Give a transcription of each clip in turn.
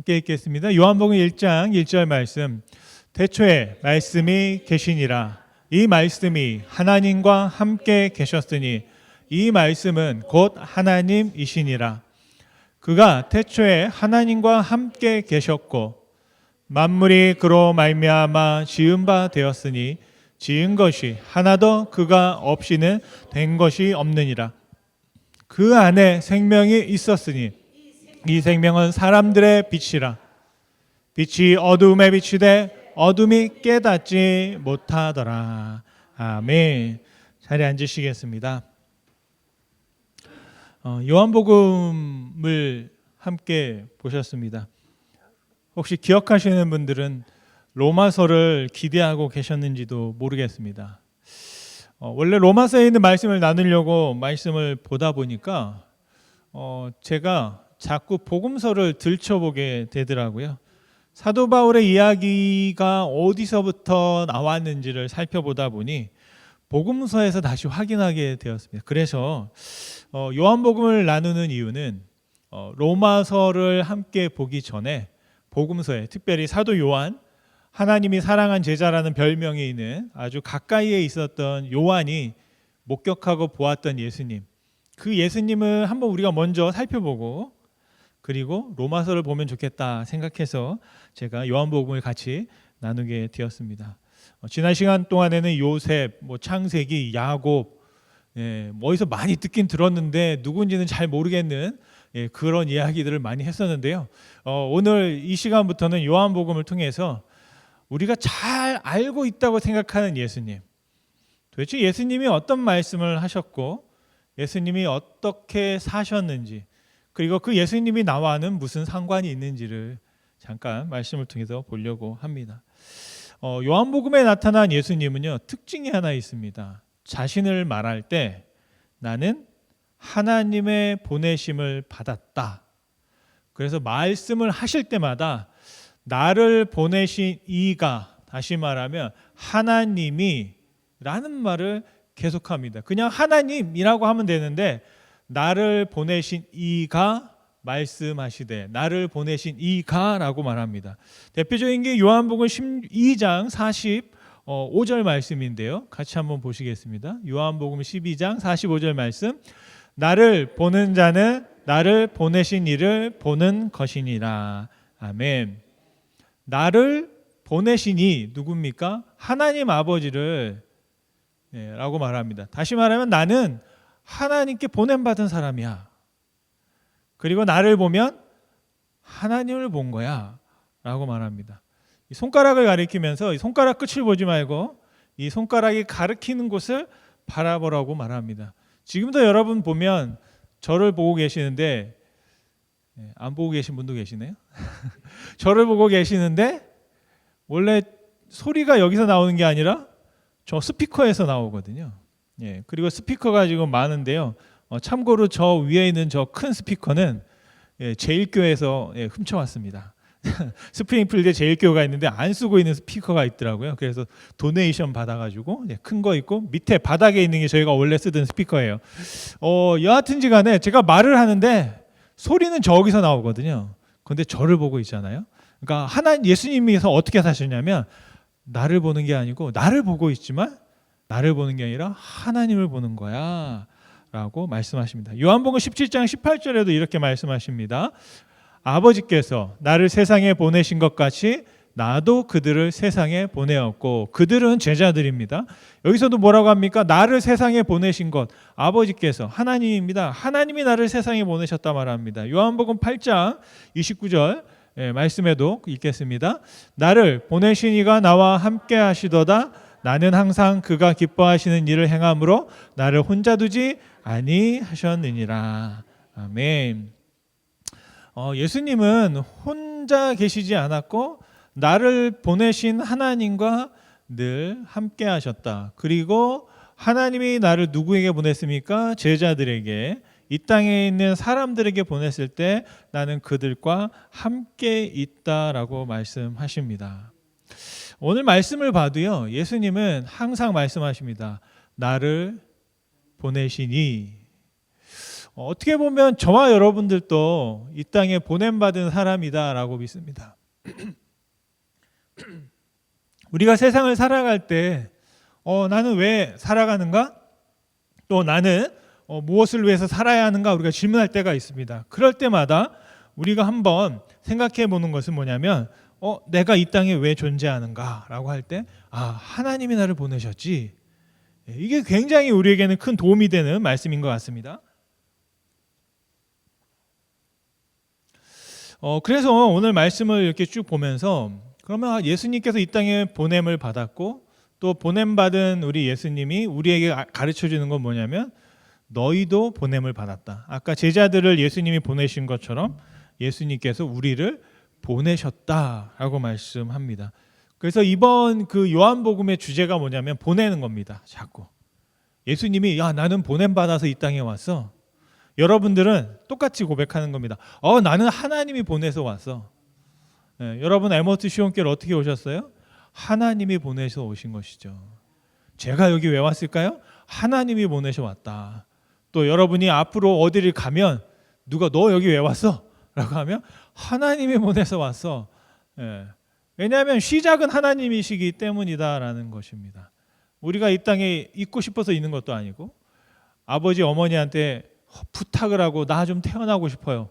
함께 읽겠습니다. 요한복음 1장 1절 말씀. 태초에 말씀이 계시니라. 이 말씀이 하나님과 함께 계셨으니 이 말씀은 곧 하나님이시니라. 그가 태초에 하나님과 함께 계셨고 만물이 그로 말미암아 지은 바 되었으니 지은 것이 하나도 그가 없이는 된 것이 없느니라. 그 안에 생명이 있었으니 이 생명은 사람들의 빛이라. 빛이 어두움에 비치되 어둠이 깨닫지 못하더라. 아멘. 자리에 앉으시겠습니다. 요한복음을 함께 보셨습니다. 혹시 기억하시는 분들은 로마서를 기대하고 계셨는지도 모르겠습니다. 원래 로마서에 있는 말씀을 나누려고 말씀을 보다 보니까 제가 자꾸 복음서를 들춰보게 되더라고요. 사도 바울의 이야기가 어디서부터 나왔는지를 살펴보다 보니 복음서에서 다시 확인하게 되었습니다. 그래서 요한복음을 나누는 이유는 로마서를 함께 보기 전에 복음서에, 특별히 사도 요한, 하나님이 사랑한 제자라는 별명이 있는 아주 가까이에 있었던 요한이 목격하고 보았던 예수님, 그 예수님을 한번 우리가 먼저 살펴보고 그리고 로마서를 보면 좋겠다 생각해서 제가 요한복음을 같이 나누게 되었습니다. 지난 시간 동안에는 요셉, 창세기, 야곱, 어디서 많이 듣긴 들었는데 누군지는 잘 모르겠는 그런 이야기들을 많이 했었는데요. 오늘 이 시간부터는 요한복음을 통해서 우리가 잘 알고 있다고 생각하는 예수님, 도대체 예수님이 어떤 말씀을 하셨고 예수님이 어떻게 사셨는지, 그리고 그 예수님이 나와는 무슨 상관이 있는지를 잠깐 말씀을 통해서 보려고 합니다. 요한복음에 나타난 예수님은요, 특징이 하나 있습니다. 자신을 말할 때 나는 하나님의 보내심을 받았다. 그래서 말씀을 하실 때마다 나를 보내신 이가, 다시 말하면 하나님이 라는 말을 계속합니다. 그냥 하나님이라고 하면 되는데 나를 보내신 이가 말씀하시되 나를 보내신 이가 라고 말합니다. 대표적인 게 요한복음 12장 45절 말씀인데요. 같이 한번 보시겠습니다. 요한복음 12장 45절 말씀. 나를 보는 자는 나를 보내신 이를 보는 것이니라. 아멘. 나를 보내신 이 누굽니까? 하나님 아버지를 라고 말합니다. 다시 말하면 나는 하나님께 보냄받은 사람이야. 그리고 나를 보면 하나님을 본 거야 라고 말합니다. 이 손가락을 가리키면서 이 손가락 끝을 보지 말고 이 손가락이 가리키는 곳을 바라보라고 말합니다. 지금도 여러분 보면 저를 보고 계시는데 안 보고 계신 분도 계시네요. 저를 보고 계시는데 원래 소리가 여기서 나오는 게 아니라 저 스피커에서 나오거든요. 그리고 스피커가 지금 많은데요. 참고로 저 위에 있는 저 큰 스피커는 제일교회에서 훔쳐왔습니다. 스프링필드에 제일교회가 있는데 안 쓰고 있는 스피커가 있더라고요. 그래서 도네이션 받아가지고 큰 거 있고 밑에 바닥에 있는 게 저희가 원래 쓰던 스피커예요. 여하튼지 간에 제가 말을 하는데 소리는 저기서 나오거든요. 그런데 저를 보고 있잖아요. 그러니까 예수님께서 어떻게 사셨냐면 나를 보는 게 아니고 나를 보고 있지만 나를 보는 게 아니라 하나님을 보는 거야 라고 말씀하십니다. 요한복음 17장 18절에도 이렇게 말씀하십니다. 아버지께서 나를 세상에 보내신 것 같이 나도 그들을 세상에 보내었고, 그들은 제자들입니다. 여기서도 뭐라고 합니까? 나를 세상에 보내신 것, 아버지께서, 하나님입니다. 하나님이 나를 세상에 보내셨다 말합니다. 요한복음 8장 29절 말씀에도 읽겠습니다. 나를 보내신 이가 나와 함께 하시도다. 나는 항상 그가 기뻐하시는 일을 행함으로 나를 혼자 두지 아니하셨느니라. 아멘. 예수님은 혼자 계시지 않았고 나를 보내신 하나님과 늘 함께 하셨다. 그리고 하나님이 나를 누구에게 보냈습니까? 제자들에게, 이 땅에 있는 사람들에게 보냈을 때 나는 그들과 함께 있다라고 말씀하십니다. 오늘 말씀을 봐도요, 예수님은 항상 말씀하십니다. 나를 보내시니. 어떻게 보면 저와 여러분들도 이 땅에 보냄받은 사람이다라고 믿습니다. 우리가 세상을 살아갈 때 나는 왜 살아가는가? 또 나는 무엇을 위해서 살아야 하는가? 우리가 질문할 때가 있습니다. 그럴 때마다 우리가 한번 생각해 보는 것은 뭐냐면 내가 이 땅에 왜 존재하는가? 라고 할 때 하나님이 나를 보내셨지. 이게 굉장히 우리에게는 큰 도움이 되는 말씀인 것 같습니다. 그래서 오늘 말씀을 이렇게 쭉 보면서 그러면 예수님께서 이 땅에 보냄을 받았고 또 보냄받은 우리 예수님이 우리에게 가르쳐 주는 건 뭐냐면 너희도 보냄을 받았다. 아까 제자들을 예수님이 보내신 것처럼 예수님께서 우리를 보내셨다라고 말씀합니다. 그래서 이번 그 요한복음의 주제가 뭐냐면 보내는 겁니다. 자꾸 예수님이 나는 보냄 받아서 이 땅에 왔어. 여러분들은 똑같이 고백하는 겁니다. 나는 하나님이 보내서 왔어. 여러분 에머스 시온교를 어떻게 오셨어요? 하나님이 보내서 오신 것이죠. 제가 여기 왜 왔을까요? 하나님이 보내셔 왔다. 또 여러분이 앞으로 어디를 가면 누가 너 여기 왜 왔어? 라고 하면 하나님이 보내서 왔어. 왜냐하면 시작은 하나님이시기 때문이다라는 것입니다. 우리가 이 땅에 있고 싶어서 있는 것도 아니고 아버지 어머니한테 부탁을 하고 나 좀 태어나고 싶어요.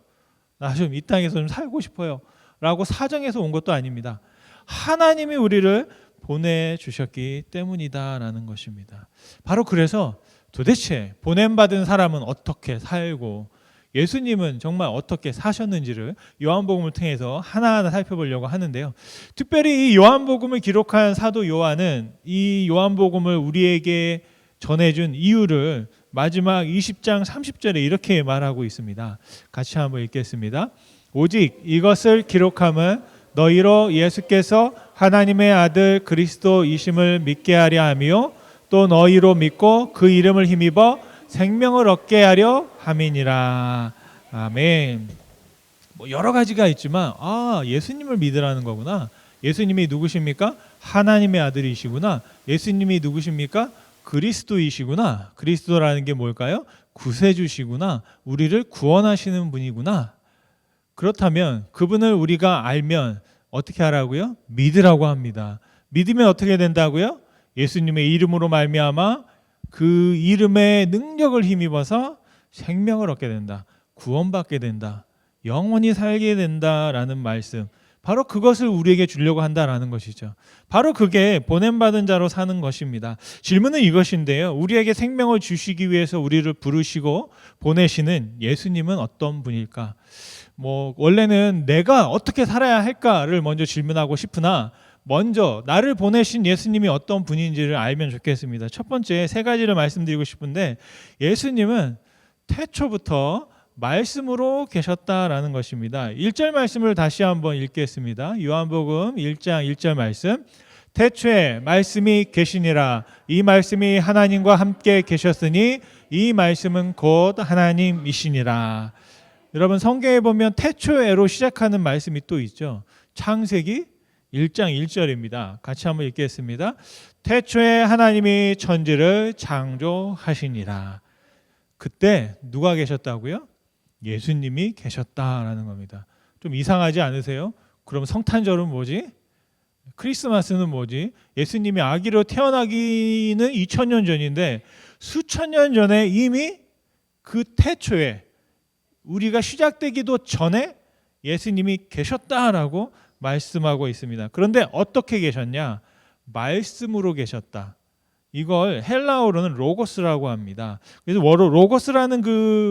나 좀 이 땅에서 좀 살고 싶어요. 라고 사정해서 온 것도 아닙니다. 하나님이 우리를 보내주셨기 때문이다라는 것입니다. 바로 그래서 도대체 보냄받은 사람은 어떻게 살고 예수님은 정말 어떻게 사셨는지를 요한복음을 통해서 하나하나 살펴보려고 하는데요. 특별히 이 요한복음을 기록한 사도 요한은 이 요한복음을 우리에게 전해준 이유를 마지막 20장 30절에 이렇게 말하고 있습니다. 같이 한번 읽겠습니다. 오직 이것을 기록함은 너희로 예수께서 하나님의 아들 그리스도이심을 믿게 하려 하며 또 너희로 믿고 그 이름을 힘입어 생명을 얻게 하려 함이니라. 아멘. 여러 가지가 있지만 예수님을 믿으라는 거구나. 예수님이 누구십니까? 하나님의 아들이시구나. 예수님이 누구십니까? 그리스도이시구나. 그리스도라는 게 뭘까요? 구세주시구나. 우리를 구원하시는 분이구나. 그렇다면 그분을 우리가 알면 어떻게 하라고요? 믿으라고 합니다. 믿으면 어떻게 된다고요? 예수님의 이름으로 말미암아 그 이름의 능력을 힘입어서 생명을 얻게 된다. 구원받게 된다. 영원히 살게 된다라는 말씀. 바로 그것을 우리에게 주려고 한다라는 것이죠. 바로 그게 보냄받은 자로 사는 것입니다. 질문은 이것인데요. 우리에게 생명을 주시기 위해서 우리를 부르시고 보내시는 예수님은 어떤 분일까? 원래는 내가 어떻게 살아야 할까를 먼저 질문하고 싶으나 먼저 나를 보내신 예수님이 어떤 분인지를 알면 좋겠습니다. 첫 번째 3가지를 말씀드리고 싶은데 예수님은 태초부터 말씀으로 계셨다라는 것입니다. 1절 말씀을 다시 한번 읽겠습니다. 요한복음 1장 1절 말씀. 태초에 말씀이 계시니라. 이 말씀이 하나님과 함께 계셨으니 이 말씀은 곧 하나님이시니라. 여러분 성경에 보면 태초에로 시작하는 말씀이 또 있죠. 창세기 1장 1절입니다. 같이 한번 읽겠습니다. 태초에 하나님이 천지를 창조하시니라. 그때 누가 계셨다고요? 예수님이 계셨다라는 겁니다. 좀 이상하지 않으세요? 그럼 성탄절은 뭐지? 크리스마스는 뭐지? 예수님이 아기로 태어나기는 2000년 전인데 수천 년 전에 이미 그 태초에 우리가 시작되기도 전에 예수님이 계셨다라고 말씀하고 있습니다. 그런데 어떻게 계셨냐? 말씀으로 계셨다. 이걸 헬라어로는 로고스라고 합니다. 그래서 로고스라는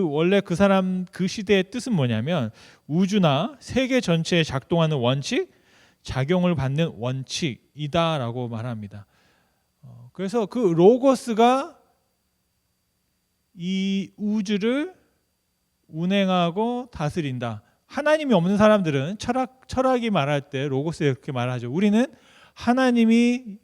원래 그 사람 그 시대의 뜻은 뭐냐면 우주나 세계 전체에 작동하는 원칙, 작용을 받는 원칙이다라고 말합니다. 그래서 그 로고스가 이 우주를 운행하고 다스린다. 하나님이 없는 사람들은 철학이 말할 때 로고스 이렇게 말하죠. 우리는 하나님이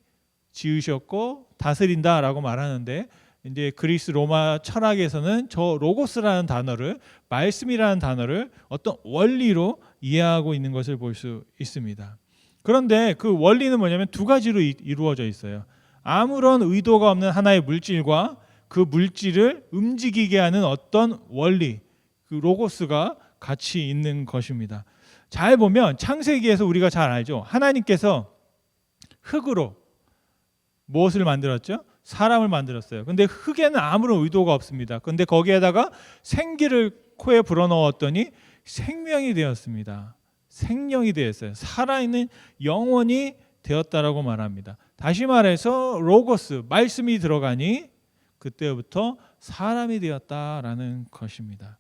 지으셨고 다스린다라고 말하는데 이제 그리스 로마 철학에서는 저 로고스라는 단어를 말씀이라는 단어를 어떤 원리로 이해하고 있는 것을 볼 수 있습니다. 그런데 그 원리는 뭐냐면 2가지로 이루어져 있어요. 아무런 의도가 없는 하나의 물질과 그 물질을 움직이게 하는 어떤 원리, 그 로고스가 같이 있는 것입니다. 잘 보면 창세기에서 우리가 잘 알죠. 하나님께서 흙으로 무엇을 만들었죠? 사람을 만들었어요. 근데 흙에는 아무런 의도가 없습니다. 근데 거기에다가 생기를 코에 불어넣었더니 생명이 되었습니다. 생명이 되었어요. 살아있는 영혼이 되었다라고 말합니다. 다시 말해서 로고스, 말씀이 들어가니 그때부터 사람이 되었다라는 것입니다.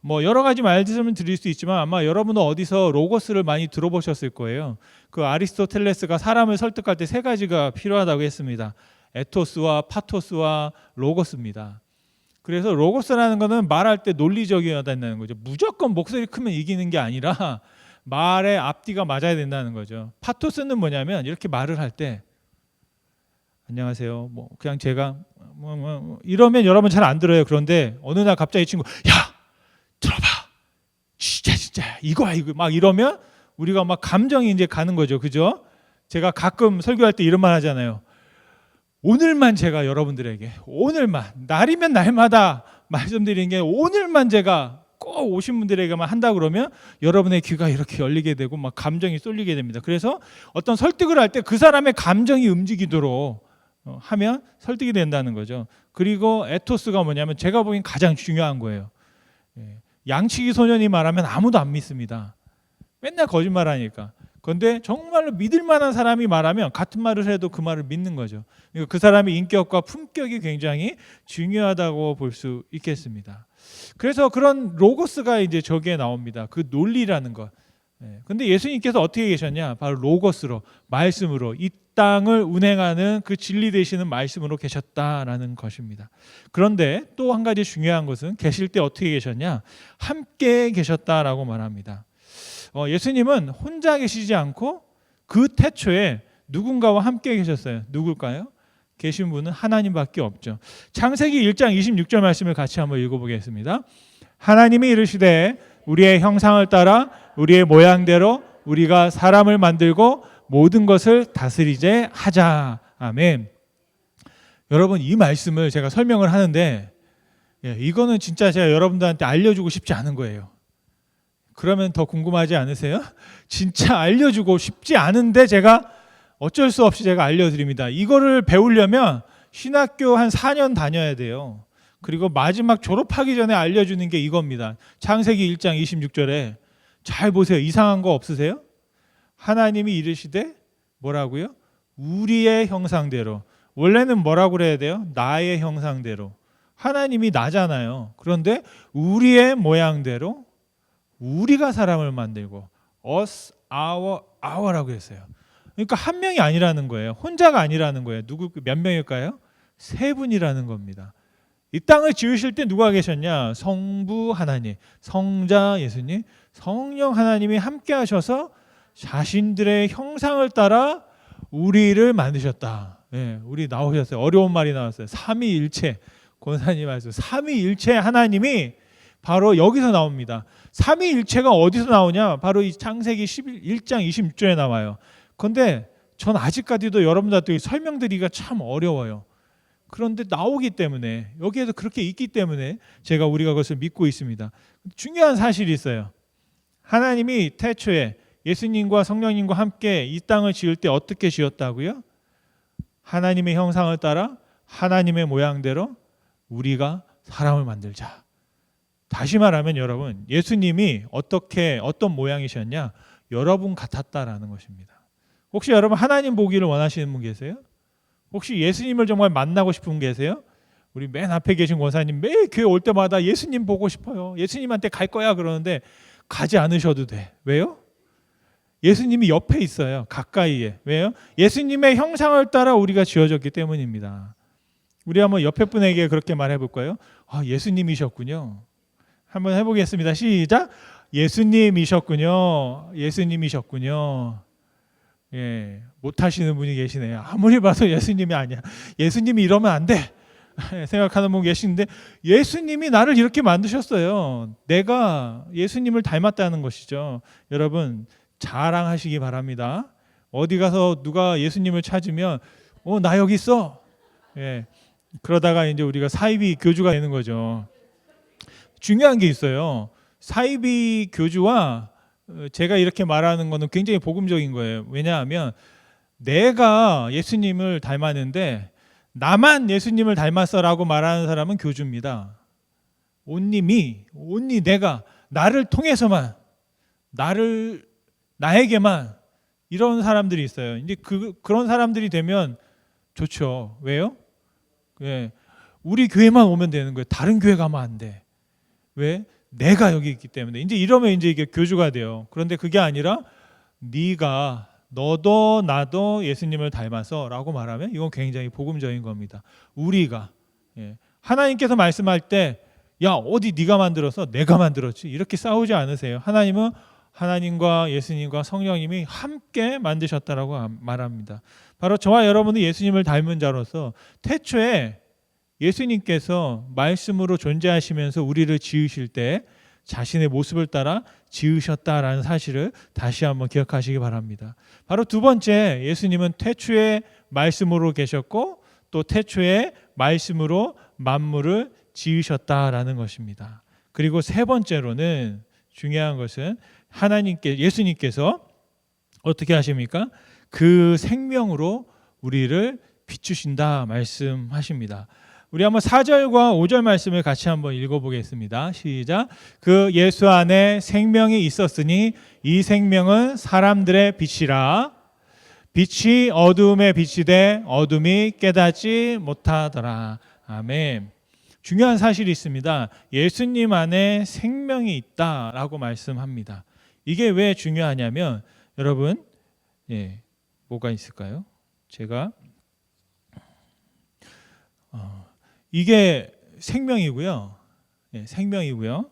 뭐 여러 가지 말씀을 드릴 수 있지만 아마 여러분도 어디서 로고스를 많이 들어보셨을 거예요. 그 아리스토텔레스가 사람을 설득할 때 세 가지가 필요하다고 했습니다. 에토스와 파토스와 로고스입니다. 그래서 로고스라는 것은 말할 때 논리적이어야 된다는 거죠. 무조건 목소리 크면 이기는 게 아니라 말의 앞뒤가 맞아야 된다는 거죠. 파토스는 뭐냐면 이렇게 말을 할 때 안녕하세요. 뭐 그냥 제가 이러면 여러분 잘 안 들어요. 그런데 어느 날 갑자기 친구 야 들어봐 진짜 이거야 이거 막 이러면 우리가 막 감정이 이제 가는 거죠. 그죠? 제가 가끔 설교할 때 이런 말 하잖아요. 오늘만 제가 여러분들에게 오늘만 날이면 날마다 말씀드리는 게 오늘만 제가 꼭 오신 분들에게만 한다 그러면 여러분의 귀가 이렇게 열리게 되고 막 감정이 쏠리게 됩니다. 그래서 어떤 설득을 할 때 그 사람의 감정이 움직이도록 하면 설득이 된다는 거죠. 그리고 에토스가 뭐냐면 제가 보기엔 가장 중요한 거예요. 양치기 소년이 말하면 아무도 안 믿습니다. 맨날 거짓말하니까. 그런데 정말로 믿을 만한 사람이 말하면 같은 말을 해도 그 말을 믿는 거죠. 그 사람의 인격과 품격이 굉장히 중요하다고 볼 수 있겠습니다. 그래서 그런 로고스가 이제 저기에 나옵니다. 그 논리라는 것. 근데 예수님께서 어떻게 계셨냐? 바로 로고스로, 말씀으로, 이 땅을 운행하는 그 진리 되시는 말씀으로 계셨다라는 것입니다. 그런데 또 한 가지 중요한 것은 계실 때 어떻게 계셨냐? 함께 계셨다라고 말합니다. 예수님은 혼자 계시지 않고 그 태초에 누군가와 함께 계셨어요. 누굴까요? 계신 분은 하나님밖에 없죠. 창세기 1장 26절 말씀을 같이 한번 읽어보겠습니다. 하나님이 이르시되 우리의 형상을 따라 우리의 모양대로 우리가 사람을 만들고 모든 것을 다스리게 하자. 아멘. 여러분 이 말씀을 제가 설명을 하는데 이거는 진짜 제가 여러분들한테 알려주고 싶지 않은 거예요. 그러면 더 궁금하지 않으세요? 진짜 알려주고 싶지 않은데 제가 어쩔 수 없이 제가 알려드립니다. 이거를 배우려면 신학교 한 4년 다녀야 돼요. 그리고 마지막 졸업하기 전에 알려주는 게 이겁니다. 창세기 1장 26절에 잘 보세요. 이상한 거 없으세요? 하나님이 이르시되 뭐라고요? 우리의 형상대로. 원래는 뭐라고 그래야 돼요? 나의 형상대로. 하나님이 나잖아요. 그런데 우리의 모양대로 우리가 사람을 만들고 us, our라고 했어요. 그러니까 한 명이 아니라는 거예요. 혼자가 아니라는 거예요. 몇 명일까요? 세 분이라는 겁니다. 이 땅을 지으실 때 누가 계셨냐? 성부 하나님, 성자 예수님, 성령 하나님이 함께 하셔서 자신들의 형상을 따라 우리를 만드셨다. 우리 나오셨어요. 어려운 말이 나왔어요. 삼위일체. 권사님 말씀. 삼위일체 하나님이 바로 여기서 나옵니다. 삼위일체가 어디서 나오냐? 바로 이 창세기 1장 26절에 나와요. 그런데 전 아직까지도 여러분들한테 설명드리기가 참 어려워요. 그런데 나오기 때문에 여기에서 그렇게 있기 때문에 우리가 그것을 믿고 있습니다. 중요한 사실이 있어요. 하나님이 태초에 예수님과 성령님과 함께 이 땅을 지을 때 어떻게 지었다고요? 하나님의 형상을 따라 하나님의 모양대로 우리가 사람을 만들자. 다시 말하면 여러분, 예수님이 어떤 모양이셨냐? 여러분 같았다라는 것입니다. 혹시 여러분 하나님 보기를 원하시는 분 계세요? 혹시 예수님을 정말 만나고 싶은 분 계세요? 우리 맨 앞에 계신 권사님 매일 교회 올 때마다 예수님 보고 싶어요. 예수님한테 갈 거야 그러는데 가지 않으셔도 돼. 왜요? 예수님이 옆에 있어요. 가까이에. 왜요? 예수님의 형상을 따라 우리가 지어졌기 때문입니다. 우리 한번 옆에 분에게 그렇게 말해 볼까요? 예수님이셨군요. 한번 해보겠습니다. 시작. 예수님이셨군요. 예수님이셨군요. 못하시는 분이 계시네요. 아무리 봐도 예수님이 아니야. 예수님이 이러면 안 돼. 생각하는 분 계시는데 예수님이 나를 이렇게 만드셨어요. 내가 예수님을 닮았다는 것이죠. 여러분 자랑하시기 바랍니다. 어디 가서 누가 예수님을 찾으면 나 여기 있어. 그러다가 이제 우리가 사이비 교주가 되는 거죠. 중요한 게 있어요. 사이비 교주와 제가 이렇게 말하는 거는 굉장히 복음적인 거예요. 왜냐하면 내가 예수님을 닮았는데 나만 예수님을 닮았어라고 말하는 사람은 교주입니다. 온리 내가 나를 통해서만 나에게만 이런 사람들이 있어요. 이제 그런 사람들이 되면 좋죠. 왜요? 예, 우리 교회만 오면 되는 거예요. 다른 교회 가면 안 돼. 왜? 내가 여기 있기 때문에. 이제 이러면 이제 이게 교주가 돼요. 그런데 그게 아니라 너도 나도 예수님을 닮아서라고 말하면 이건 굉장히 복음적인 겁니다. 우리가 하나님께서 말씀할 때 야 어디 네가 만들어서 내가 만들었지 이렇게 싸우지 않으세요. 하나님은 하나님과 예수님과 성령님이 함께 만드셨다라고 말합니다. 바로 저와 여러분은 예수님을 닮은 자로서 태초에 예수님께서 말씀으로 존재하시면서 우리를 지으실 때 자신의 모습을 따라 지으셨다라는 사실을 다시 한번 기억하시기 바랍니다. 바로 두 번째, 예수님은 태초에 말씀으로 계셨고 또 태초에 말씀으로 만물을 지으셨다라는 것입니다. 그리고 세 번째로는 중요한 것은 예수님께서 어떻게 하십니까? 그 생명으로 우리를 비추신다 말씀하십니다. 우리 한번 4절과 5절 말씀을 같이 한번 읽어보겠습니다. 시작. 그 예수 안에 생명이 있었으니 이 생명은 사람들의 빛이라. 빛이 어두움에 비치되 어둠이 깨닫지 못하더라. 아멘. 중요한 사실이 있습니다. 예수님 안에 생명이 있다라고 말씀합니다. 이게 왜 중요하냐면 여러분, 뭐가 있을까요? 제가 이게 생명이고요. 생명이고요.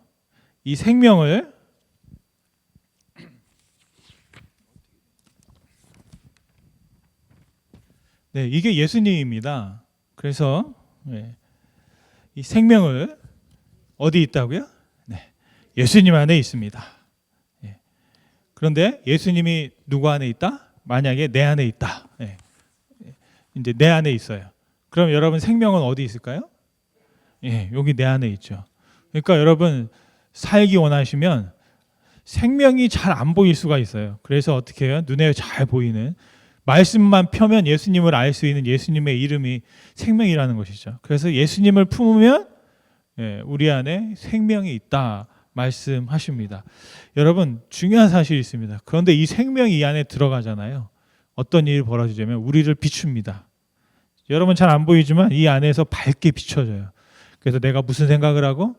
이 생명을 이게 예수님입니다. 그래서 이 생명을 어디 있다고요? 예수님 안에 있습니다. 그런데 예수님이 누구 안에 있다? 만약에 내 안에 있다. 이제 내 안에 있어요. 그럼 여러분 생명은 어디 있을까요? 여기 내 안에 있죠. 그러니까 여러분 살기 원하시면 생명이 잘 안 보일 수가 있어요. 그래서 어떻게 해요? 눈에 잘 보이는 말씀만 펴면 예수님을 알 수 있는 예수님의 이름이 생명이라는 것이죠. 그래서 예수님을 품으면 우리 안에 생명이 있다 말씀하십니다. 여러분 중요한 사실이 있습니다. 그런데 이 생명이 이 안에 들어가잖아요. 어떤 일이 벌어지냐면 우리를 비춥니다. 여러분 잘 안 보이지만 이 안에서 밝게 비춰져요. 그래서 내가 무슨 생각을 하고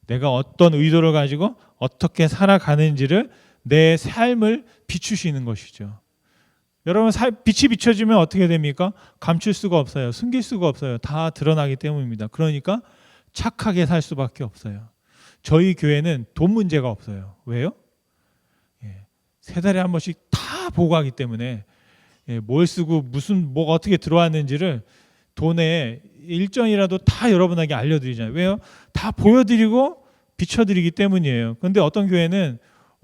내가 어떤 의도를 가지고 어떻게 살아가는지를 내 삶을 비추시는 것이죠. 여러분 빛이 비춰지면 어떻게 됩니까? 감출 수가 없어요. 숨길 수가 없어요. 다 드러나기 때문입니다. 그러니까 착하게 살 수밖에 없어요. 저희 교회는 돈 문제가 없어요. 왜요? 세 달에 한 번씩 다 보고 하기 때문에 뭘 쓰고 뭐가 어떻게 들어왔는지를 돈에 일정이라도 다 여러분에게 알려드리잖아요. 왜요? 다 보여드리고 비춰드리기 때문이에요. 그런데 어떤 교회는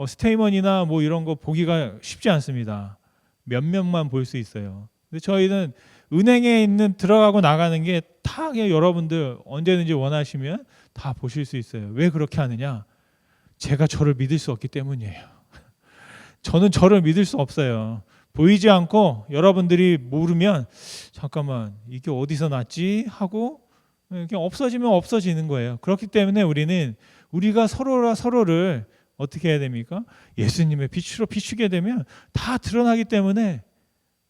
스테이먼이나 뭐 이런 거 보기가 쉽지 않습니다. 몇 명만 볼 수 있어요. 근데 저희는 은행에 있는 들어가고 나가는 게 다 여러분들 언제든지 원하시면 다 보실 수 있어요. 왜 그렇게 하느냐? 제가 저를 믿을 수 없기 때문이에요. 저는 저를 믿을 수 없어요. 보이지 않고 여러분들이 모르면 잠깐만 이게 어디서 났지 하고 그냥 없어지면 없어지는 거예요. 그렇기 때문에 우리가 서로를 어떻게 해야 됩니까? 예수님의 빛으로 비추게 되면 다 드러나기 때문에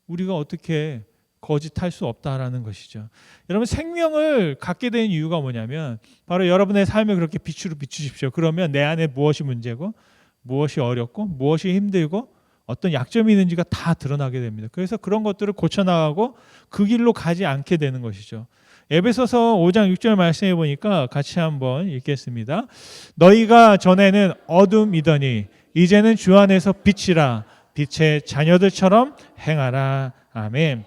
우리가 어떻게 거짓할 수 없다라는 것이죠. 여러분 생명을 갖게 된 이유가 뭐냐면 바로 여러분의 삶을 그렇게 빛으로 비추십시오. 그러면 내 안에 무엇이 문제고 무엇이 어렵고 무엇이 힘들고 어떤 약점이 있는지가 다 드러나게 됩니다. 그래서 그런 것들을 고쳐나가고 그 길로 가지 않게 되는 것이죠. 에베소서 5장 6절 말씀해 보니까 같이 한번 읽겠습니다. 너희가 전에는 어둠이더니 이제는 주 안에서 빛이라. 빛의 자녀들처럼 행하라. 아멘.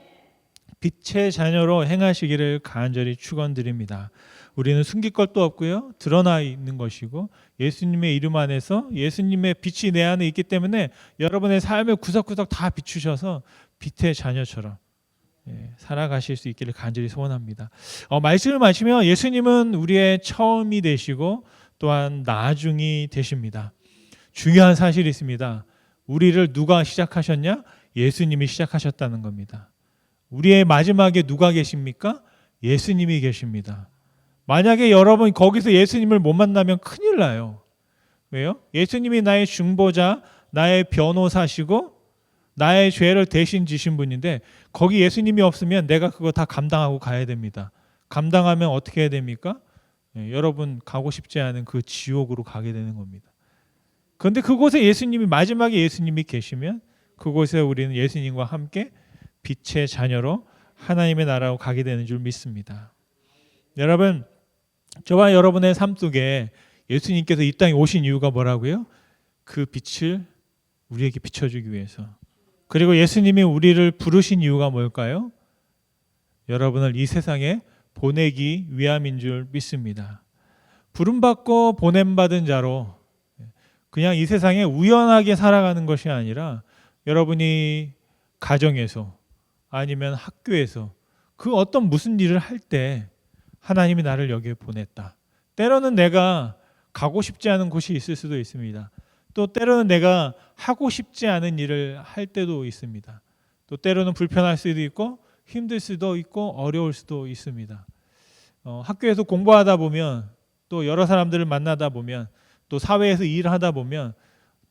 빛의 자녀로 행하시기를 간절히 축원드립니다. 우리는 숨길 것도 없고요. 드러나 있는 것이고 예수님의 이름 안에서 예수님의 빛이 내 안에 있기 때문에 여러분의 삶을 구석구석 다 비추셔서 빛의 자녀처럼 살아가실 수 있기를 간절히 소원합니다. 말씀을 마치며 예수님은 우리의 처음이 되시고 또한 나중이 되십니다. 중요한 사실이 있습니다. 우리를 누가 시작하셨냐? 예수님이 시작하셨다는 겁니다. 우리의 마지막에 누가 계십니까? 예수님이 계십니다. 만약에 여러분 거기서 예수님을 못 만나면 큰일 나요. 왜요? 예수님이 나의 중보자, 나의 변호사시고 나의 죄를 대신 지신 분인데 거기 예수님이 없으면 내가 그거 다 감당하고 가야 됩니다. 감당하면 어떻게 해야 됩니까? 여러분 가고 싶지 않은 그 지옥으로 가게 되는 겁니다. 그런데 그곳에 예수님이 마지막에 예수님이 계시면 그곳에 우리는 예수님과 함께 빛의 자녀로 하나님의 나라로 가게 되는 줄 믿습니다. 여러분, 저와 여러분의 삶 속에 예수님께서 이 땅에 오신 이유가 뭐라고요? 그 빛을 우리에게 비춰주기 위해서. 그리고 예수님이 우리를 부르신 이유가 뭘까요? 여러분을 이 세상에 보내기 위함인 줄 믿습니다. 부름받고 보냄받은 자로 그냥 이 세상에 우연하게 살아가는 것이 아니라 여러분이 가정에서 아니면 학교에서 그 어떤 무슨 일을 할 때 하나님이 나를 여기에 보냈다. 때로는 내가 가고 싶지 않은 곳이 있을 수도 있습니다. 또 때로는 내가 하고 싶지 않은 일을 할 때도 있습니다. 또 때로는 불편할 수도 있고 힘들 수도 있고 어려울 수도 있습니다. 학교에서 공부하다 보면 또 여러 사람들을 만나다 보면 또 사회에서 일을 하다 보면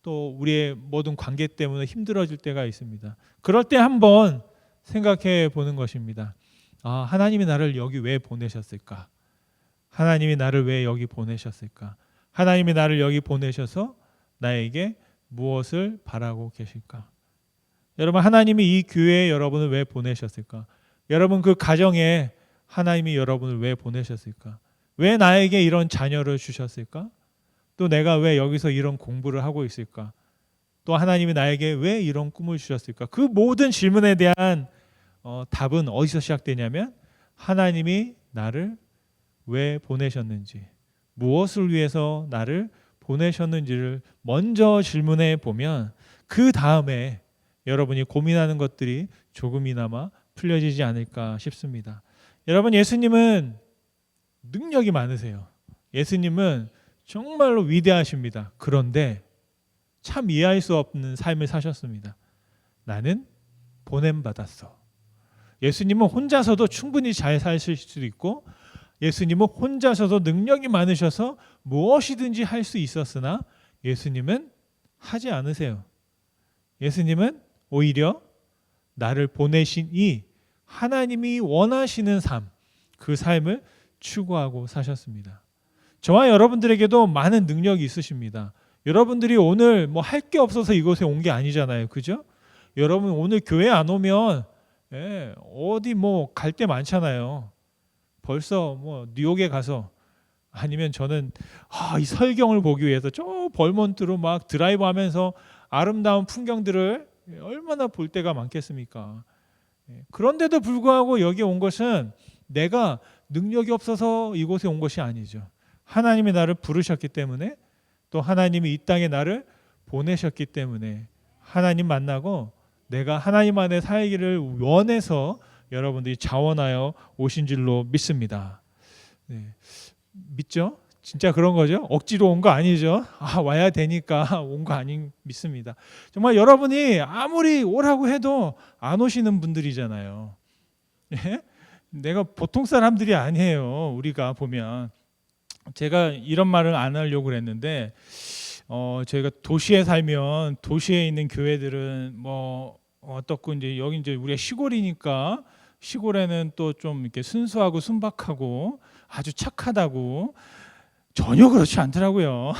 또 우리의 모든 관계 때문에 힘들어질 때가 있습니다. 그럴 때 한번 생각해 보는 것입니다. 하나님이 나를 여기 왜 보내셨을까? 하나님이 나를 왜 여기 보내셨을까? 하나님이 나를 여기 보내셔서 나에게 무엇을 바라고 계실까? 여러분, 하나님이 이 교회에 여러분을 왜 보내셨을까? 여러분 그 가정에 하나님이 여러분을 왜 보내셨을까? 왜 나에게 이런 자녀를 주셨을까? 또 내가 왜 여기서 이런 공부를 하고 있을까? 또 하나님이 나에게 왜 이런 꿈을 주셨을까? 그 모든 질문에 대한 답은 어디서 시작되냐면 하나님이 나를 왜 보내셨는지, 무엇을 위해서 나를 보내셨는지를 먼저 질문해 보면 그 다음에 여러분이 고민하는 것들이 조금이나마 풀려지지 않을까 싶습니다. 여러분, 예수님은 능력이 많으세요. 예수님은 정말로 위대하십니다. 그런데 참 이해할 수 없는 삶을 사셨습니다. 나는 보냄받았어. 예수님은 혼자서도 충분히 잘 사실 수도 있고 예수님은 혼자서도 능력이 많으셔서 무엇이든지 할 수 있었으나 예수님은 하지 않으세요. 예수님은 오히려 나를 보내신 이 하나님이 원하시는 삶, 그 삶을 추구하고 사셨습니다. 저와 여러분들에게도 많은 능력이 있으십니다. 여러분들이 오늘 뭐 할 게 없어서 이곳에 온 게 아니잖아요. 그죠? 여러분 오늘 교회 안 오면 어디 뭐 갈 데 많잖아요. 벌써 뭐 뉴욕에 가서 아니면 저는 이 설경을 보기 위해서 저 벌몬트로 막 드라이브 하면서 아름다운 풍경들을 얼마나 볼 때가 많겠습니까? 그런데도 불구하고 여기 온 것은 내가 능력이 없어서 이곳에 온 것이 아니죠. 하나님이 나를 부르셨기 때문에 또 하나님이 이 땅에 나를 보내셨기 때문에 하나님 만나고 내가 하나님 안에 살기를 원해서 여러분들이 자원하여 오신 줄로 믿습니다. 믿죠? 진짜 그런 거죠? 억지로 온 거 아니죠? 와야 되니까 온 거 아닌 믿습니다. 정말 여러분이 아무리 오라고 해도 안 오시는 분들이잖아요. 내가 보통 사람들이 아니에요. 우리가 보면 제가 이런 말을 안 하려고 그랬는데 저희가 도시에 살면 도시에 있는 교회들은 뭐 어떻고 이제 여기 이제 우리가 시골이니까 시골에는 또 좀 이렇게 순수하고 순박하고 아주 착하다고 전혀 그렇지 않더라고요.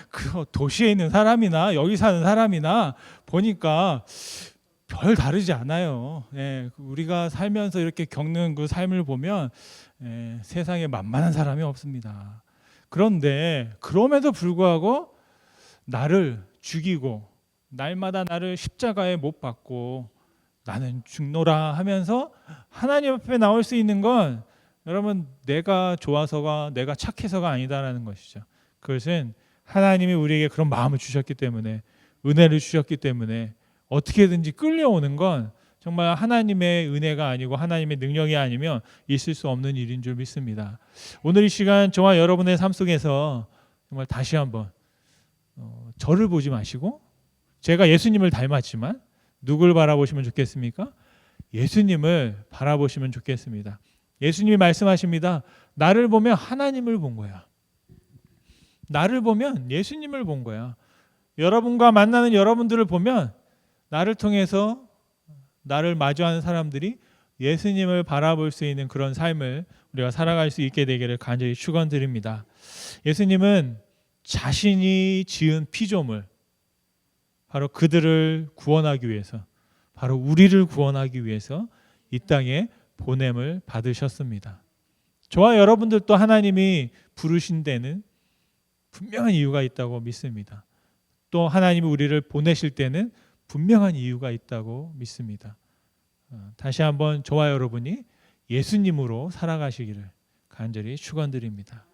그 도시에 있는 사람이나 여기 사는 사람이나 보니까 별 다르지 않아요. 우리가 살면서 이렇게 겪는 그 삶을 보면 세상에 만만한 사람이 없습니다. 그런데 그럼에도 불구하고 나를 죽이고 날마다 나를 십자가에 못 박고 나는 죽노라 하면서 하나님 앞에 나올 수 있는 건 여러분 내가 좋아서가 내가 착해서가 아니다라는 것이죠. 그것은 하나님이 우리에게 그런 마음을 주셨기 때문에 은혜를 주셨기 때문에 어떻게든지 끌려오는 건 정말 하나님의 은혜가 아니고 하나님의 능력이 아니면 있을 수 없는 일인 줄 믿습니다. 오늘 이 시간 저와 여러분의 삶 속에서 정말 다시 한번 저를 보지 마시고, 제가 예수님을 닮았지만 누굴 바라보시면 좋겠습니까? 예수님을 바라보시면 좋겠습니다. 예수님이 말씀하십니다. 나를 보면 하나님을 본 거야. 나를 보면 예수님을 본 거야. 여러분과 만나는 여러분들을 보면 나를 통해서 나를 마주하는 사람들이 예수님을 바라볼 수 있는 그런 삶을 우리가 살아갈 수 있게 되기를 간절히 축원드립니다. 예수님은 자신이 지은 피조물, 바로 그들을 구원하기 위해서, 바로 우리를 구원하기 위해서 이 땅에 보냄을 받으셨습니다. 저와 여러분들도 하나님이 부르신 데는 분명한 이유가 있다고 믿습니다. 또 하나님이 우리를 보내실 때는 분명한 이유가 있다고 믿습니다. 다시 한번 저와 여러분이 예수님으로 살아가시기를 간절히 축원드립니다.